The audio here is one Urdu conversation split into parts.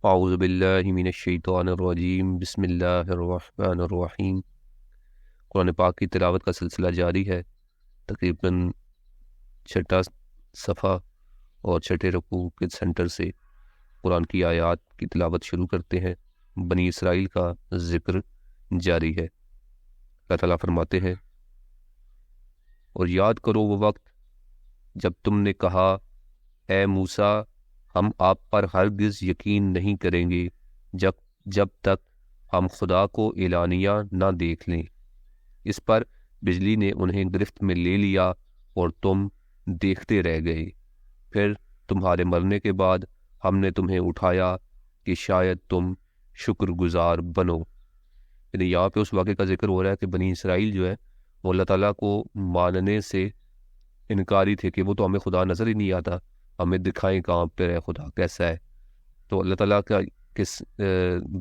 اعوذ باللہ من الشیطان الرجیم، بسم اللہ الرحمن الرحیم۔ قرآن پاک کی تلاوت کا سلسلہ جاری ہے۔ تقریباً چھٹا صفحہ اور چھٹے رکوع کے سنٹر سے قرآن کی آیات کی تلاوت شروع کرتے ہیں۔ بنی اسرائیل کا ذکر جاری ہے۔ اللہ تعالیٰ فرماتے ہیں، اور یاد کرو وہ وقت جب تم نے کہا، اے موسیٰ، ہم آپ پر ہرگز یقین نہیں کریں گے جب تک ہم خدا کو اعلانیہ نہ دیکھ لیں۔ اس پر بجلی نے انہیں گرفت میں لے لیا اور تم دیکھتے رہ گئے۔ پھر تمہارے مرنے کے بعد ہم نے تمہیں اٹھایا کہ شاید تم شکر گزار بنو۔ یعنی یہاں پہ اس واقعے کا ذکر ہو رہا ہے کہ بنی اسرائیل جو ہے وہ اللہ تعالیٰ کو ماننے سے انکاری تھے کہ وہ تو ہمیں خدا نظر ہی نہیں آتا، ہمیں دکھائیں کہاں پہ ہے خدا کیسا ہے۔ تو اللہ تعالیٰ کا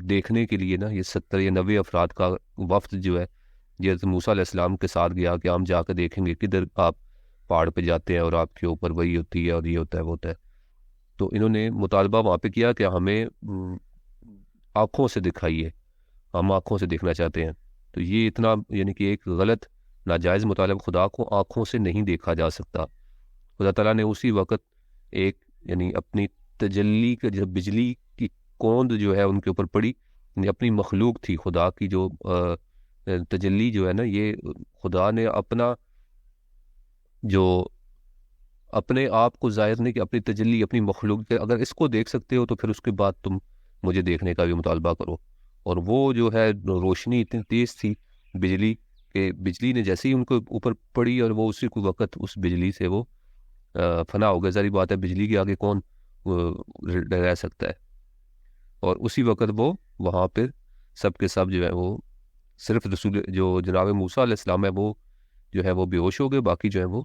دیکھنے کے لیے نا یہ 70 یا 90 افراد کا وفد جو ہے یہ حضرت موسیٰ علیہ السلام کے ساتھ گیا کہ ہم جا کے دیکھیں گے کدھر آپ پہاڑ پہ جاتے ہیں اور آپ کے اوپر وہی ہوتی ہے اور یہ ہوتا ہے وہ ہوتا ہے۔ تو انہوں نے مطالبہ وہاں پہ کیا کہ ہمیں آنکھوں سے دکھائیے، ہم آنکھوں سے دیکھنا چاہتے ہیں۔ تو یہ اتنا یعنی کہ ایک غلط ناجائز مطالبہ، خدا کو آنکھوں سے نہیں دیکھا جا سکتا۔ خدا تعالیٰ نے اسی وقت ایک یعنی اپنی تجلی کا جب بجلی کی کوند جو ہے ان کے اوپر پڑی، یعنی اپنی مخلوق تھی خدا کی جو تجلی جو ہے نا، یہ خدا نے اپنا جو اپنے آپ کو ظاہر نہیں کہ اپنی تجلی اپنی مخلوق کے اگر اس کو دیکھ سکتے ہو تو پھر اس کے بعد تم مجھے دیکھنے کا بھی مطالبہ کرو۔ اور وہ جو ہے روشنی اتنی تیز تھی بجلی کہ بجلی نے جیسے ہی ان کو اوپر پڑی اور وہ اسی کو وقت اس بجلی سے وہ فنا ہو گیا۔ ظاہری بات ہے بجلی کے آگے کون رہ سکتا ہے۔ اور اسی وقت وہ وہاں پہ سب کے سب جو ہے وہ صرف رسول جو جناب موسیٰ علیہ السلام ہے وہ جو ہے وہ بے ہوش ہو گئے، باقی جو ہے وہ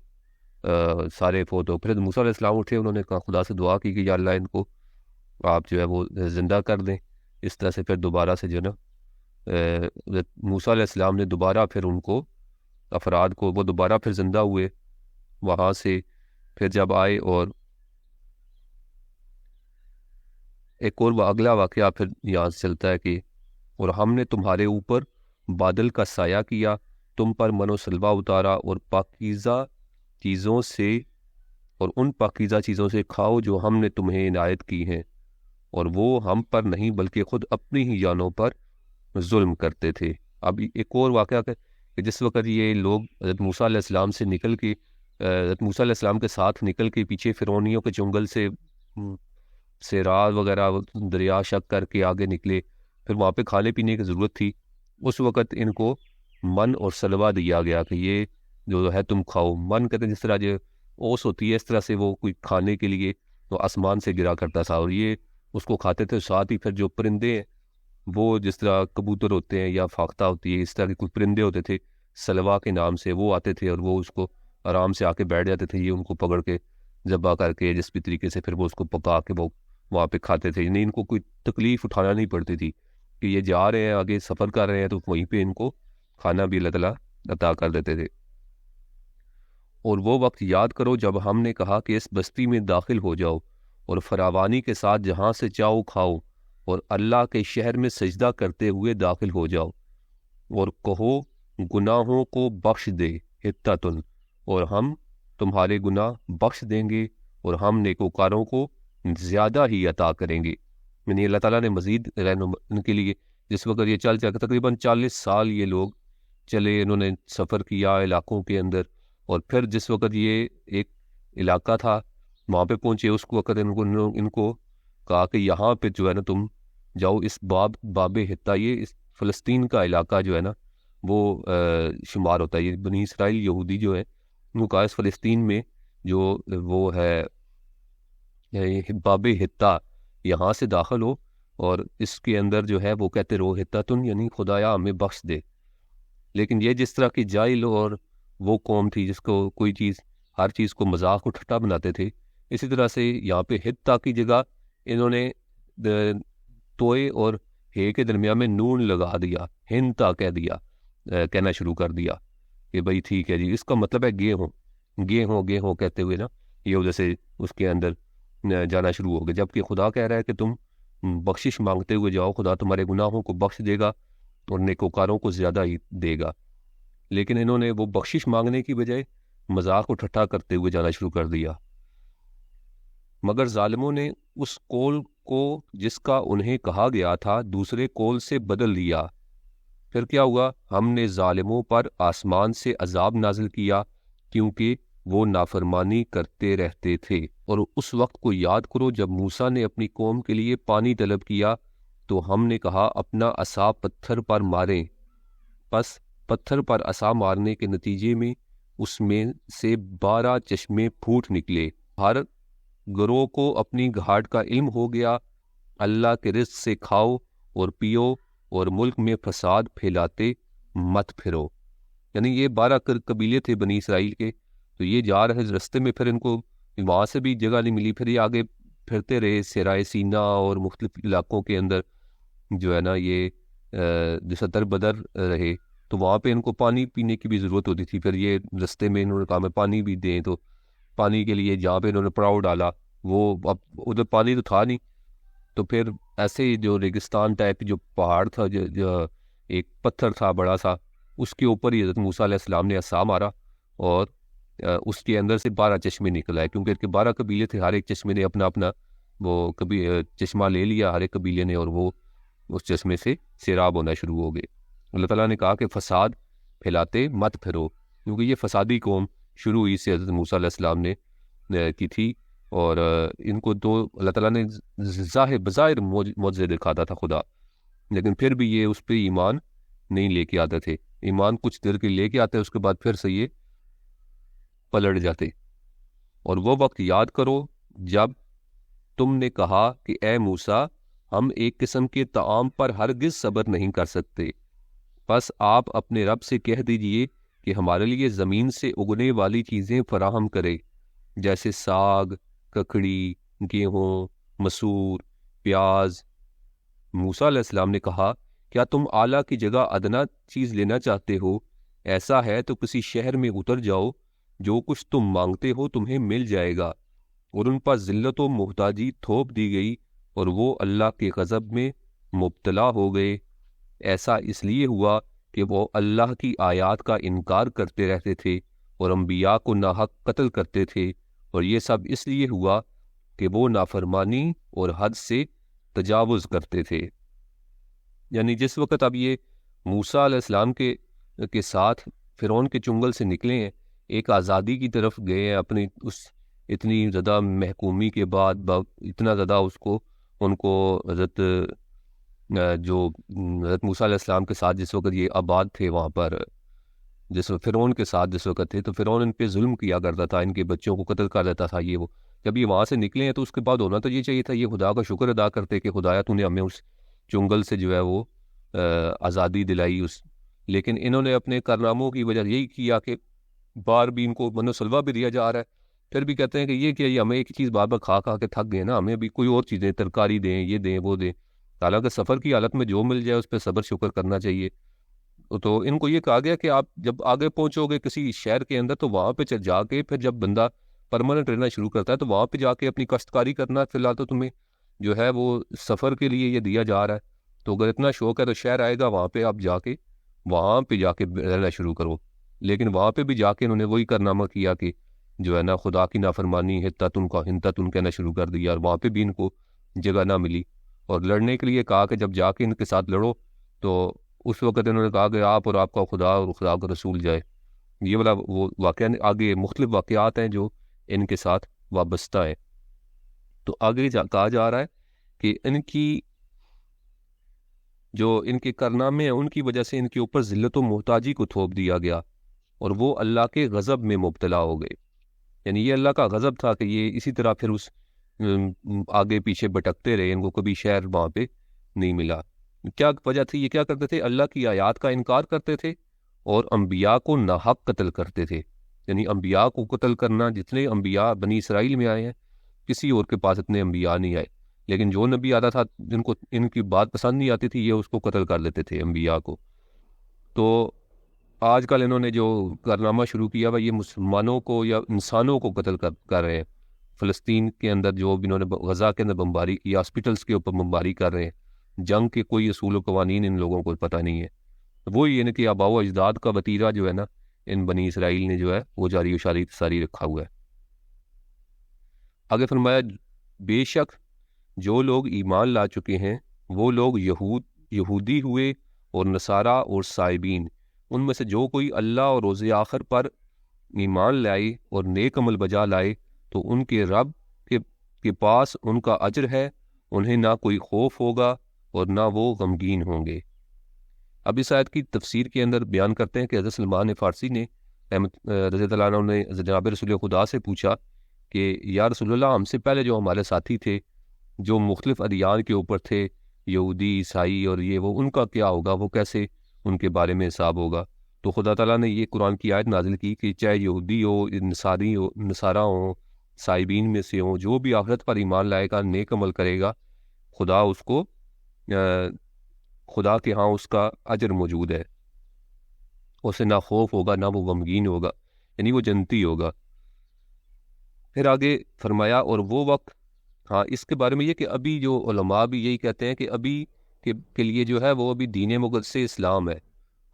سارے فوت ہو۔ پھر موسیٰ علیہ السلام اٹھے، انہوں نے کہا خدا سے دعا کی کہ یا اللہ ان کو آپ جو ہے وہ زندہ کر دیں۔ اس طرح سے پھر دوبارہ سے جو ہے نا موسیٰ علیہ السلام نے دوبارہ پھر ان کو افراد کو وہ دوبارہ پھر زندہ ہوئے وہاں سے۔ پھر جب آئے اور ایک اور اگلا واقعہ پھر یہاں سے چلتا ہے کہ اور ہم نے تمہارے اوپر بادل کا سایہ کیا، تم پر من و سلوہ اتارا اور پاکیزہ چیزوں سے اور ان پاکیزہ چیزوں سے کھاؤ جو ہم نے تمہیں عنایت کی ہیں، اور وہ ہم پر نہیں بلکہ خود اپنی ہی جانوں پر ظلم کرتے تھے۔ اب ایک اور واقعہ کہ جس وقت یہ لوگ حضرت موسیٰ علیہ السلام سے نکل کے حضرت موسیٰ علیہ السلام کے ساتھ نکل کے پیچھے فرعونیوں کے چنگل سے راز وغیرہ دریا شک کر کے آگے نکلے، پھر وہاں پہ کھانے پینے کی ضرورت تھی، اس وقت ان کو من اور سلوہ دیا گیا کہ یہ جو ہے تم کھاؤ۔ من کہتے ہیں جس طرح جو اوس ہوتی ہے اس طرح سے وہ کوئی کھانے کے لیے وہ آسمان سے گرا کرتا تھا اور یہ اس کو کھاتے تھے۔ ساتھ ہی پھر جو پرندے ہیں وہ جس طرح کبوتر ہوتے ہیں یا فاختہ ہوتی ہے، اس طرح کے کچھ پرندے ہوتے تھے سلوہ کے نام سے، وہ آتے تھے اور وہ اس کو آرام سے آ کے بیٹھ جاتے تھے، یہ ان کو پکڑ کے ذبح کر کے جس بھی طریقے سے پھر وہ اس کو پکا کے وہ وہاں پہ کھاتے تھے۔ یعنی ان کو کوئی تکلیف اٹھانا نہیں پڑتی تھی کہ یہ جا رہے ہیں آگے سفر کر رہے ہیں تو وہیں پہ ان کو کھانا بھی اللہ تعالیٰ عطا کر دیتے تھے۔ اور وہ وقت یاد کرو جب ہم نے کہا کہ اس بستی میں داخل ہو جاؤ اور فراوانی کے ساتھ جہاں سے چاہو کھاؤ، اور اللہ کے شہر میں سجدہ کرتے ہوئے داخل ہو جاؤ، اور کہو گناہوں کو بخش دے حتتن، اور ہم تمہارے گناہ بخش دیں گے اور ہم نیکوکاروں کو زیادہ ہی عطا کریں گے۔ یعنی اللہ تعالیٰ نے مزید ان کے لیے جس وقت یہ چل تقریباً 40 سال یہ لوگ چلے، انہوں نے سفر کیا علاقوں کے اندر، اور پھر جس وقت یہ ایک علاقہ تھا وہاں پہ پہنچے، اس وقت ان کو کہا کہ یہاں پہ جو ہے نا تم جاؤ، اس باب حتہ، یہ اس فلسطین کا علاقہ جو ہے نا وہ شمار ہوتا ہے۔ یہ بنی اسرائیل یہودی جو ہے ان کو کہا اس فلسطین میں جو وہ ہے باب حتہ، یہاں سے داخل ہو اور اس کے اندر جو ہے وہ کہتے رہو حتتن، یعنی خدایا ہمیں بخش دے۔ لیکن یہ جس طرح کی جاہل اور وہ قوم تھی جس کو کوئی چیز ہر چیز کو مذاق اور ٹھٹا بناتے تھے، اسی طرح سے یہاں پہ حتہ کی جگہ انہوں نے توئے اور ہے کے درمیان میں نون لگا دیا، ہنتا کہہ دیا، کہنا شروع کر دیا کہ بھئی ٹھیک ہے جی، اس کا مطلب ہے گیہوں کہتے ہوئے نا یہ وجہ سے اس کے اندر جانا شروع ہو گیا، جبکہ خدا کہہ رہا ہے کہ تم بخشش مانگتے ہوئے جاؤ، خدا تمہارے گناہوں کو بخش دے گا اور نیکوکاروں کو زیادہ ہی دے گا۔ لیکن انہوں نے وہ بخشش مانگنے کی بجائے مذاق و ٹھٹھا کرتے ہوئے جانا شروع کر دیا۔ مگر ظالموں نے اس قول کو جس کا انہیں کہا گیا تھا دوسرے قول سے بدل دیا۔ پھر کیا ہوا؟ ہم نے ظالموں پر آسمان سے عذاب نازل کیا کیونکہ وہ نافرمانی کرتے رہتے تھے۔ اور اس وقت کو یاد کرو جب موسیٰ نے اپنی قوم کے لیے پانی طلب کیا تو ہم نے کہا اپنا عصا پتھر پر ماریں، پس پتھر پر عصا مارنے کے نتیجے میں اس میں سے 12 چشمے پھوٹ نکلے۔ ہر گروہ کو اپنی گھاٹ کا علم ہو گیا۔ اللہ کے رزق سے کھاؤ اور پیو اور ملک میں فساد پھیلاتے مت پھرو۔ یعنی یہ 12 قبیلے تھے بنی اسرائیل کے، تو یہ جا رہے رستے میں پھر ان کو وہاں سے بھی جگہ نہیں ملی، پھر یہ آگے پھرتے رہے صحرائے سینا اور مختلف علاقوں کے اندر جو ہے نا یہ جیسا در بدر رہے، تو وہاں پہ ان کو پانی پینے کی بھی ضرورت ہوتی تھی۔ پھر یہ رستے میں انہوں نے کہا میں پانی بھی دیں، تو پانی کے لیے جہاں پہ انہوں نے پڑاؤ ڈالا وہ اب ادھر پانی تو تھا نہیں، تو پھر ایسے جو ریگستان ٹائپ جو پہاڑ تھا، جو ایک پتھر تھا بڑا سا، اس کے اوپر ہی حضرت موسیٰ علیہ السلام نے عصا مارا اور اس کے اندر سے 12 چشمے نکل آئے، کیونکہ 12 قبیلے تھے، ہر ایک چشمے نے اپنا اپنا وہ چشمہ لے لیا ہر ایک قبیلے نے، اور وہ اس چشمے سے سیراب ہونا شروع ہو گئے۔ اللہ تعالیٰ نے کہا کہ فساد پھیلاتے مت پھرو، کیونکہ یہ فسادی قوم شروع ہی سے حضرت موسیٰ علیہ السلام نے کی تھی، اور ان کو تو اللہ تعالیٰ نے بظاہر معجزے دکھاتا تھا خدا، لیکن پھر بھی یہ اس پہ ایمان نہیں لے کے آتے تھے۔ ایمان کچھ دیر کے لے کے آتے، اس کے بعد پھر سے یہ پلٹ جاتے۔ اور وہ وقت یاد کرو جب تم نے کہا کہ اے موسیٰ ہم ایک قسم کے طعام پر ہرگز صبر نہیں کر سکتے، بس آپ اپنے رب سے کہہ دیجئے کہ ہمارے لیے زمین سے اگنے والی چیزیں فراہم کرے، جیسے ساگ، ککڑی، گیہوں، مسور، پیاز۔ موسیٰ علیہ السلام نے کہا کیا تم اعلیٰ کی جگہ ادنا چیز لینا چاہتے ہو؟ ایسا ہے تو کسی شہر میں اتر جاؤ، جو کچھ تم مانگتے ہو تمہیں مل جائے گا۔ اور ان پر ذلت و محتاجی تھوپ دی گئی اور وہ اللہ کے غضب میں مبتلا ہو گئے۔ ایسا اس لیے ہوا کہ وہ اللہ کی آیات کا انکار کرتے رہتے تھے اور انبیاء کو ناحق قتل کرتے تھے، اور یہ سب اس لیے ہوا کہ وہ نافرمانی اور حد سے تجاوز کرتے تھے۔ یعنی جس وقت اب یہ موسیٰ علیہ السلام کے ساتھ فرعون کے چنگل سے نکلے ہیں، ایک آزادی کی طرف گئے ہیں، اپنی اس اتنی زیادہ محکومی کے بعد اتنا زیادہ ان کو حضرت موسیٰ علیہ السلام کے ساتھ جس وقت یہ آباد تھے وہاں پر، جس وقت فرعون کے ساتھ جس وقت تھے، تو فرعون ان پہ ظلم کیا کرتا تھا، ان کے بچوں کو قتل کر دیتا تھا یہ وہ۔ جب یہ وہاں سے نکلے ہیں تو اس کے بعد ہونا تو یہ چاہیے تھا، یہ خدا کا شکر ادا کرتے کہ خدایا تو نے ہمیں اس چنگل سے جو ہے وہ آزادی دلائی لیکن انہوں نے اپنے کارناموں کی وجہ یہی کیا کہ بار بھی ان کو من و سلوہ بھی دیا جا رہا ہے، پھر بھی کہتے ہیں کہ یہ کیا، یہ ہمیں ایک چیز بار بار کھا کے تھک گئے نا، ہمیں بھی کوئی اور چیزیں ترکاری دیں، یہ دیں وہ دیں۔ حالانکہ سفر کی حالت میں جو مل جائے اس پہ صبر شکر کرنا چاہیے۔ تو ان کو یہ کہا گیا کہ آپ جب آگے پہنچو گے کسی شہر کے اندر تو وہاں پہ جا کے پھر جب بندہ پرماننٹ رہنا شروع کرتا ہے تو وہاں پہ جا کے اپنی کاشتکاری کرنا، فی الحال تو تمہیں جو ہے وہ سفر کے لیے یہ دیا جا رہا ہے، تو اگر اتنا شوق ہے تو شہر آئے گا وہاں پہ آپ وہاں پہ جا کے رہنا شروع کرو۔ لیکن وہاں پہ بھی جا کے انہوں نے وہی کارنامہ کیا کہ جو ہے نا خدا کی نافرمانی ہنتتن کہنا شروع کر دیا، اور وہاں پہ بھی ان کو جگہ نہ ملی، اور لڑنے کے لیے کہا کہ جب جا کے ان کے ساتھ لڑو تو اس وقت انہوں نے کہا کہ آپ اور آپ کا خدا اور خدا کا رسول جائے۔ یہ والا وہ واقعہ آگے مختلف واقعات ہیں جو ان کے ساتھ وابستہ ہیں۔ تو آگے کہا جا رہا ہے کہ ان کے کارنامے ہیں ان کی وجہ سے ان کے اوپر ذلت و محتاجی کو تھوپ دیا گیا اور وہ اللہ کے غضب میں مبتلا ہو گئے۔ یعنی یہ اللہ کا غضب تھا کہ یہ اسی طرح پھر اس آگے پیچھے بھٹکتے رہے، ان کو کبھی شہر وہاں پہ نہیں ملا۔ کیا وجہ تھی؟ یہ کیا کرتے تھے؟ اللہ کی آیات کا انکار کرتے تھے اور انبیاء کو ناحق قتل کرتے تھے۔ یعنی انبیاء کو قتل کرنا، جتنے انبیاء بنی اسرائیل میں آئے ہیں کسی اور کے پاس اتنے انبیاء نہیں آئے، لیکن جو نبی آتا تھا جن کو ان کی بات پسند نہیں آتی تھی یہ اس کو قتل کر لیتے تھے انبیاء کو۔ تو آج کل انہوں نے جو کارنامہ شروع کیا وہ یہ مسلمانوں کو یا انسانوں کو قتل کر رہے ہیں، فلسطین کے اندر جو بھی انہوں نے غزہ کے اندر بمباری کی، ہاسپٹلس کے اوپر بمباری کر رہے ہیں، جنگ کے کوئی اصول و قوانین ان لوگوں کو پتہ نہیں ہے. وہی ہے کہ آباء و اجداد کا وتیرہ جو ہے نا ان بنی اسرائیل نے جو ہے وہ جاری و ساری رکھا ہوا ہے. آگے فرمایا بے شک جو لوگ ایمان لا چکے ہیں وہ لوگ یہودی ہوئے اور نصارہ اور سائبین، ان میں سے جو کوئی اللہ اور روز آخر پر ایمان لائے اور نیک عمل بجا لائے تو ان کے رب کے پاس ان کا اجر ہے، انہیں نہ کوئی خوف ہوگا اور نہ وہ غمگین ہوں گے. اب اس آیت کی تفسیر کے اندر بیان کرتے ہیں کہ حضرت سلمان فارسی نے رضی اللہ عنہ نے جناب رسول خدا سے پوچھا کہ یا رسول اللہ، ہم سے پہلے جو ہمارے ساتھی تھے جو مختلف ادیان کے اوپر تھے، یہودی عیسائی اور یہ وہ، ان کا کیا ہوگا، وہ کیسے ان کے بارے میں حساب ہوگا؟ تو خدا تعالیٰ نے یہ قرآن کی آیت نازل کی کہ چاہے یہودی ہو، نصارہ ہوں، سائبین میں سے ہوں، جو بھی آخرت پر ایمان لائے گا، نیک عمل کرے گا، خدا اس کو خدا کے ہاں اس کا اجر موجود ہے، اسے نہ خوف ہوگا نہ وہ غمگین ہوگا، یعنی وہ جنتی ہوگا. پھر آگے فرمایا اور وہ وقت، ہاں اس کے بارے میں یہ کہ ابھی جو علماء بھی یہی کہتے ہیں کہ ابھی کے لیے جو ہے وہ ابھی دین مقدس اسلام ہے.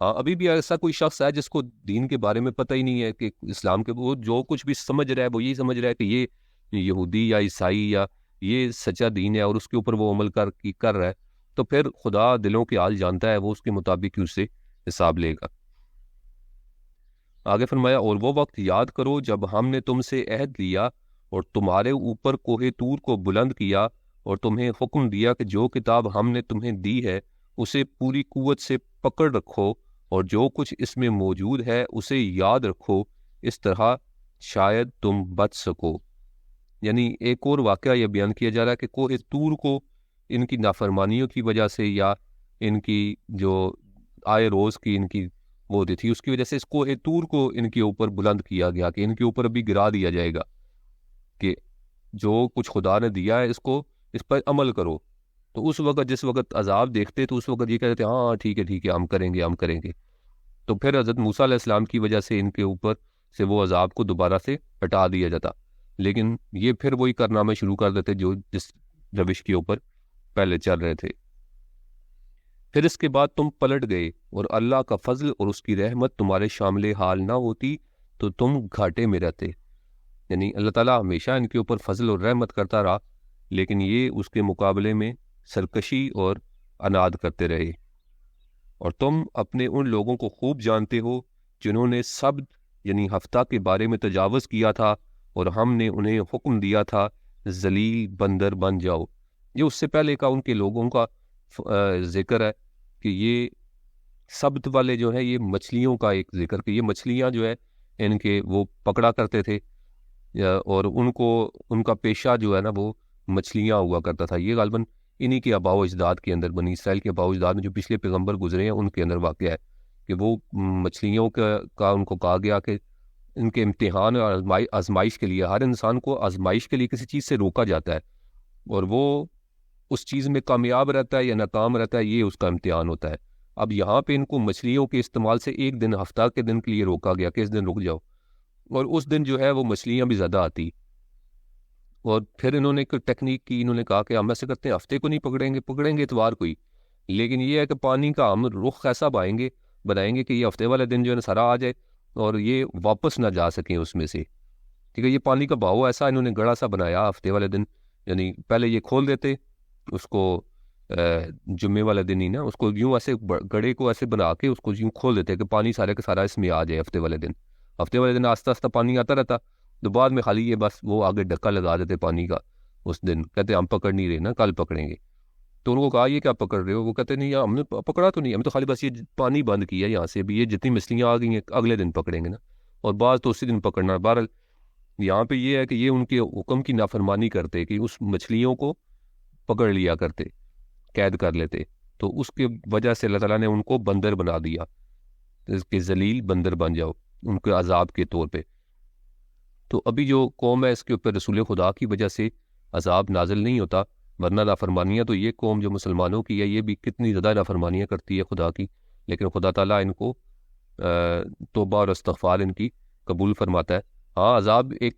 ہاں ابھی بھی ایسا کوئی شخص ہے جس کو دین کے بارے میں پتہ ہی نہیں ہے کہ اسلام کے، وہ جو کچھ بھی سمجھ رہا ہے وہ یہی سمجھ رہا ہے کہ یہ یہودی یا عیسائی یا یہ سچا دین ہے اور اس کے اوپر وہ عمل کر رہا ہے. تو پھر خدا دلوں کے حال جانتا ہے، وہ اس کے مطابق ہی اس سے حساب لے گا. آگے فرمایا اور وہ وقت یاد کرو جب ہم نے تم سے عہد لیا اور تمہارے اوپر کوہ طور کو بلند کیا اور تمہیں حکم دیا کہ جو کتاب ہم نے تمہیں دی ہے اسے پوری قوت سے پکڑ رکھو اور جو کچھ اس میں موجود ہے اسے یاد رکھو، اس طرح شاید تم بچ سکو. یعنی ایک اور واقعہ یہ بیان کیا جا رہا ہے کہ کوہ طور کو ان کی نافرمانیوں کی وجہ سے یا ان کی جو آئے روز کی ان کی وہ ہوتی تھی، اس کی وجہ سے اس کوہ طور کو ان کے اوپر بلند کیا گیا کہ ان کے اوپر ابھی گرا دیا جائے گا کہ جو کچھ خدا نے دیا ہے اس پر عمل کرو. تو اس وقت جس وقت عذاب دیکھتے تو اس وقت یہ کہتے ہاں ٹھیک ہے ہم کریں گے. تو پھر حضرت موسیٰ علیہ السلام کی وجہ سے ان کے اوپر سے وہ عذاب کو دوبارہ سے ہٹا دیا جاتا، لیکن یہ پھر وہی کارنامے شروع کر دیتے جو جس روش کے اوپر پہلے چل رہے تھے. پھر اس کے بعد تم پلٹ گئے اور اللہ کا فضل اور اس کی رحمت تمہارے شامل حال نہ ہوتی تو تم گھاٹے میں رہتے. یعنی اللہ تعالیٰ ہمیشہ ان کے اوپر فضل اور رحمت کرتا رہا، لیکن یہ اس کے مقابلے میں سرکشی اور اناد کرتے رہے. اور تم اپنے ان لوگوں کو خوب جانتے ہو جنہوں نے سبت یعنی ہفتہ کے بارے میں تجاوز کیا تھا اور ہم نے انہیں حکم دیا تھا ذلیل بندر بن جاؤ. یہ اس سے پہلے کا ان کے لوگوں کا ذکر ہے کہ یہ سبت والے جو ہے یہ مچھلیوں کا ایک ذکر کہ یہ مچھلیاں جو ہے ان کے وہ پکڑا کرتے تھے اور ان کا پیشہ جو ہے نا وہ مچھلیاں ہوا کرتا تھا. یہ غالباً انہی کے آباء و اجداد کے اندر، بنی اسرائیل کے آباء و اجداد میں جو پچھلے پیغمبر گزرے ہیں ان کے اندر واقع ہے کہ وہ مچھلیوں کا ان کو کہا گیا کہ ان کے امتحان اور آزمائش کے لیے، ہر انسان کو آزمائش کے لیے کسی چیز سے روکا جاتا ہے اور وہ اس چیز میں کامیاب رہتا ہے یا ناکام رہتا ہے، یہ اس کا امتحان ہوتا ہے. اب یہاں پہ ان کو مچھلیوں کے استعمال سے ایک دن ہفتہ کے دن کے لیے روکا گیا کہ اس دن رک جاؤ، اور اس دن جو ہے وہ مچھلیاں بھی زیادہ آتی. اور پھر انہوں نے ایک ٹیکنیک کی، انہوں نے کہا کہ ہم ایسے کرتے ہیں ہفتے کو نہیں پکڑیں گے اتوار کو ہی، لیکن یہ ہے کہ پانی کا ہم رخ ایسا بنائیں گے کہ یہ ہفتے والے دن جو ہے سارا آ جائے اور یہ واپس نہ جا سکیں اس میں سے. ٹھیک ہے، یہ پانی کا بہاؤ ایسا انہوں نے گڑھا سا بنایا ہفتے والے دن، یعنی پہلے یہ کھول دیتے اس کو جمعے والے دن ہی نا، اس کو یوں ایسے گڑھے کو ایسے بنا کے اس کو یوں کھول دیتے کہ پانی سارے کا سارا اس میں آ جائے. ہفتے والے دن آہستہ آہستہ پانی آتا رہتا، تو بعد میں خالی یہ بس وہ آگے ڈکا لگا دیتے پانی کا. اس دن کہتے ہم پکڑ نہیں رہے نا، کل پکڑیں گے. تو ان کو کہا یہ کیا پکڑ رہے ہو؟ وہ کہتے نہیں ہم نے پکڑا تو نہیں، ہم تو خالی بس یہ پانی بند کیا یہاں سے، ابھی یہ جتنی مچھلیاں آ گئی ہیں اگلے دن پکڑیں گے نا، اور بعض تو اسی دن پکڑنا. بہرحال یہاں پہ یہ ہے کہ یہ ان کے حکم کی نافرمانی کرتے کہ اس مچھلیوں کو پکڑ لیا کرتے، قید کر لیتے. تو اس کے وجہ سے اللہ تعالیٰ نے ان کو بندر بنا دیا کہ ذلیل بندر بن جاؤ ان کے عذاب کے طور پہ. تو ابھی جو قوم ہے اس کے اوپر رسول خدا کی وجہ سے عذاب نازل نہیں ہوتا، ورنہ نافرمانیاں تو یہ قوم جو مسلمانوں کی ہے یہ بھی کتنی زیادہ نافرمانیاں کرتی ہے خدا کی، لیکن خدا تعالیٰ ان کو توبہ اور استغفار ان کی قبول فرماتا ہے ہاں عذاب ایک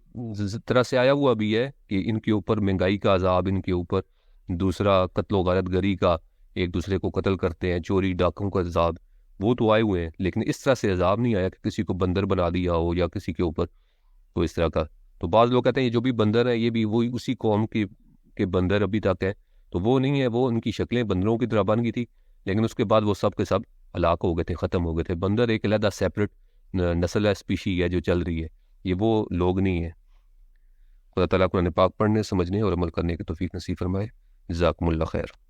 طرح سے آیا ہوا بھی ہے کہ ان کے اوپر مہنگائی کا عذاب، ان کے اوپر دوسرا قتل و غارت گری کا، ایک دوسرے کو قتل کرتے ہیں، چوری ڈاکوں کا عذاب، وہ تو آئے ہوئے ہیں، لیکن اس طرح سے عذاب نہیں آیا کہ کسی کو بندر بنا دیا ہو یا کسی کے اوپر کوئی اس طرح کا۔ تو بعض لوگ کہتے ہیں یہ جو بھی بندر ہیں یہ بھی وہی اسی قوم کے بندر ابھی تک ہیں، تو وہ نہیں ہے، وہ ان کی شکلیں بندروں کی طرح بن گئی تھی، لیکن اس کے بعد وہ سب کے سب ہلاک ہو گئے تھے، ختم ہو گئے تھے۔ بندر ایک علیحدہ سیپریٹ نسل ہے، اسپیشی ہے جو چل رہی ہے، یہ وہ لوگ نہیں ہیں۔ خدا تعالیٰ قرآن پاک پڑھنے، سمجھنے اور عمل کرنے کی توفیق نصیب فرمائے۔ جزاکم اللہ خیر۔